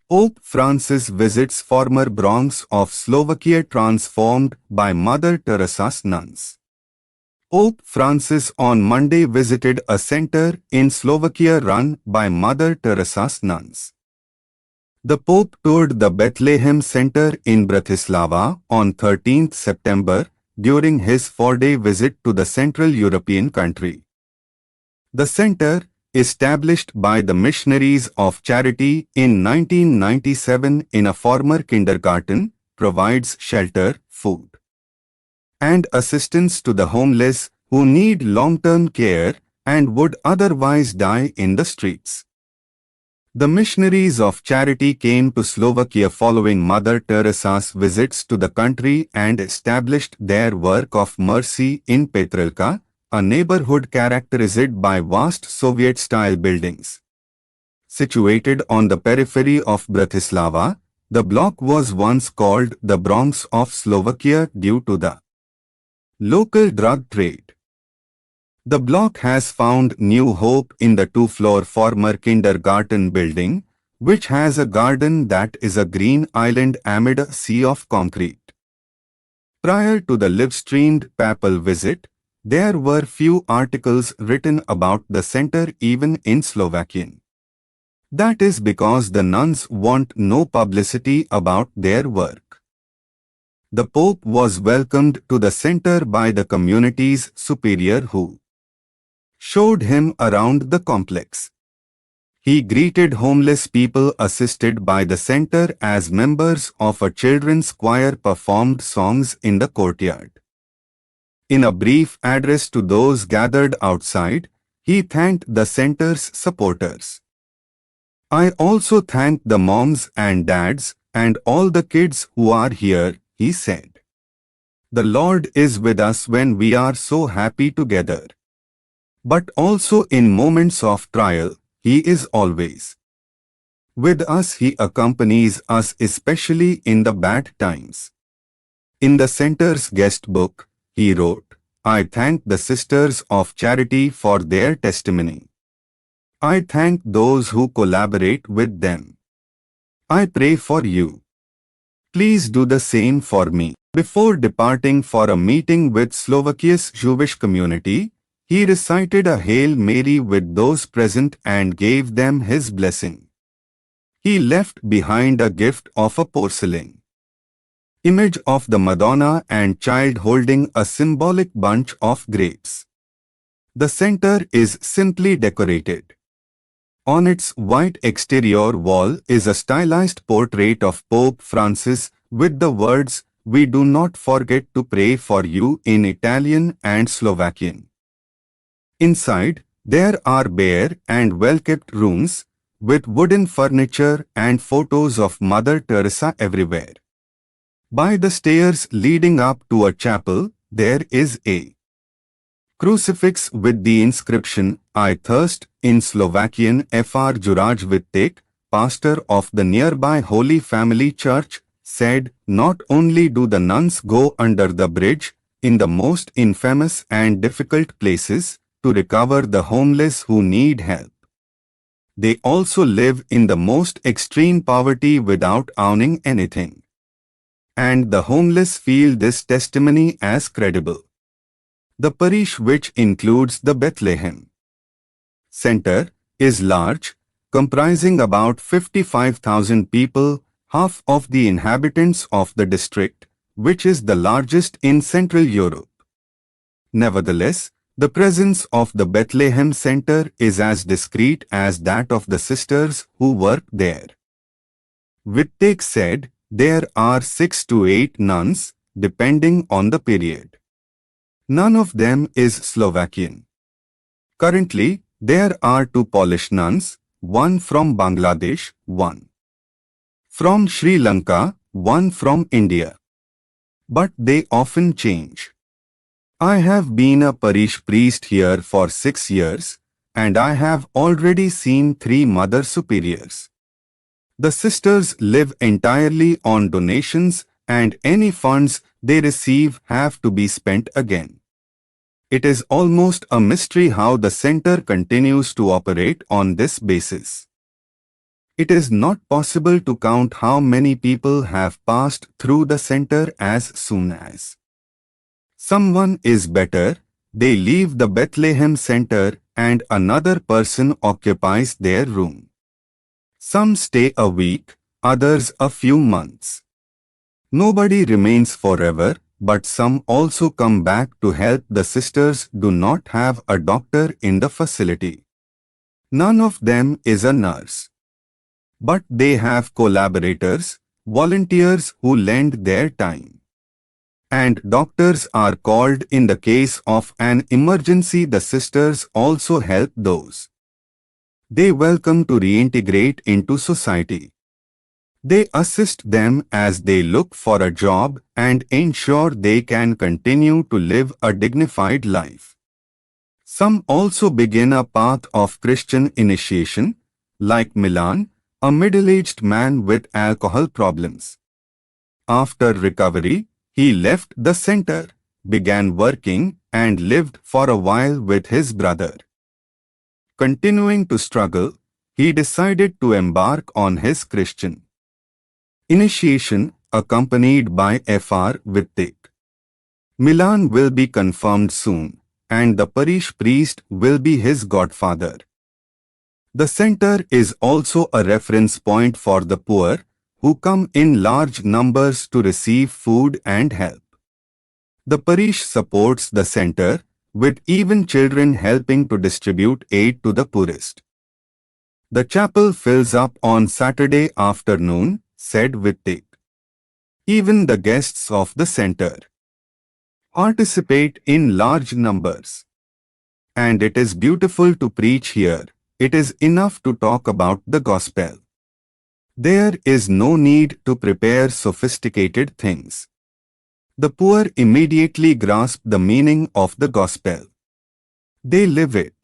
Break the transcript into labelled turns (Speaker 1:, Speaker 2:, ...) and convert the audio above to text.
Speaker 1: Pope Francis visits former Bronx of Slovakia transformed by Mother Teresa's nuns. Pope Francis on Monday visited a center in Slovakia run by Mother Teresa's nuns. The Pope toured the Bethlehem Center in Bratislava on 13 September during his 4-day visit to the Central European country. The center, established by the Missionaries of Charity in 1997 in a former kindergarten, provides shelter, food, and assistance to the homeless who need long-term care and would otherwise die in the streets. The Missionaries of Charity came to Slovakia following Mother Teresa's visits to the country and established their work of mercy in Petrilka, a neighborhood characterized by vast Soviet-style buildings. Situated on the periphery of Bratislava, the block was once called the Bronx of Slovakia due to the local drug trade. The block has found new hope in the 2-floor former kindergarten building, which has a garden that is a green island amid a sea of concrete. Prior to the live-streamed papal visit, there were few articles written about the center even in Slovakian. That is because the nuns want no publicity about their work. The Pope was welcomed to the center by the community's superior who showed him around the complex. He greeted homeless people assisted by the center as members of a children's choir performed songs in the courtyard. In a brief address to those gathered outside, he thanked the center's supporters. "I also thank the moms and dads and all the kids who are here," he said. "The Lord is with us when we are so happy together. But also in moments of trial, He is always with us. He accompanies us especially in the bad times." In the center's guest book, he wrote, "I thank the Sisters of Charity for their testimony. I thank those who collaborate with them. I pray for you. Please do the same for me." Before departing for a meeting with Slovakia's Jewish community, he recited a Hail Mary with those present and gave them his blessing. He left behind a gift of a porcelain image of the Madonna and Child holding a symbolic bunch of grapes. The center is simply decorated. On its white exterior wall is a stylized portrait of Pope Francis with the words, "We do not forget to pray for you" in Italian and Slovakian. Inside, there are bare and well-kept rooms, with wooden furniture and photos of Mother Teresa everywhere. By the stairs leading up to a chapel, there is a crucifix with the inscription, "I thirst," in Slovakian. Fr. Juraj Vitek, pastor of the nearby Holy Family Church, said, "Not only do the nuns go under the bridge, in the most infamous and difficult places, to recover the homeless who need help, they also live in the most extreme poverty without owning anything. And the homeless feel this testimony as credible." The parish, which includes the Bethlehem Center, is large, comprising about 55,000 people, half of the inhabitants of the district, which is the largest in Central Europe. Nevertheless, the presence of the Bethlehem Center is as discreet as that of the sisters who work there. Wittek said, "There are 6 to 8 nuns, depending on the period. None of them is Slovakian. Currently, there are 2 Polish nuns, one from Bangladesh, one from Sri Lanka, one from India. But they often change. I have been a parish priest here for 6 years, and I have already seen 3 Mother Superiors. The sisters live entirely on donations, and any funds they receive have to be spent again. It is almost a mystery how the center continues to operate on this basis." It is not possible to count how many people have passed through the center as soon as someone is better, they leave the Bethlehem center and another person occupies their room. Some stay a week, others a few months. Nobody remains forever, but some also come back to help. The sisters do not have a doctor in the facility. None of them is a nurse. But they have collaborators, volunteers who lend their time. And doctors are called in the case of an emergency. The sisters also help those they welcome to reintegrate into society. They assist them as they look for a job and ensure they can continue to live a dignified life. Some also begin a path of Christian initiation, like Milan, a middle-aged man with alcohol problems. After recovery, he left the center, began working, and lived for a while with his brother. Continuing to struggle, he decided to embark on his Christian initiation, accompanied by Fr. Vittik. Milan will be confirmed soon, and the parish priest will be his godfather. The center is also a reference point for the poor, who come in large numbers to receive food and help. The parish supports the center, with even children helping to distribute aid to the poorest. The chapel fills up on Saturday afternoon, said Vittik. Even the guests of the center participate in large numbers. And it is beautiful to preach here. It is enough to talk about the gospel. There is no need to prepare sophisticated things. The poor immediately grasp the meaning of the gospel. They live it.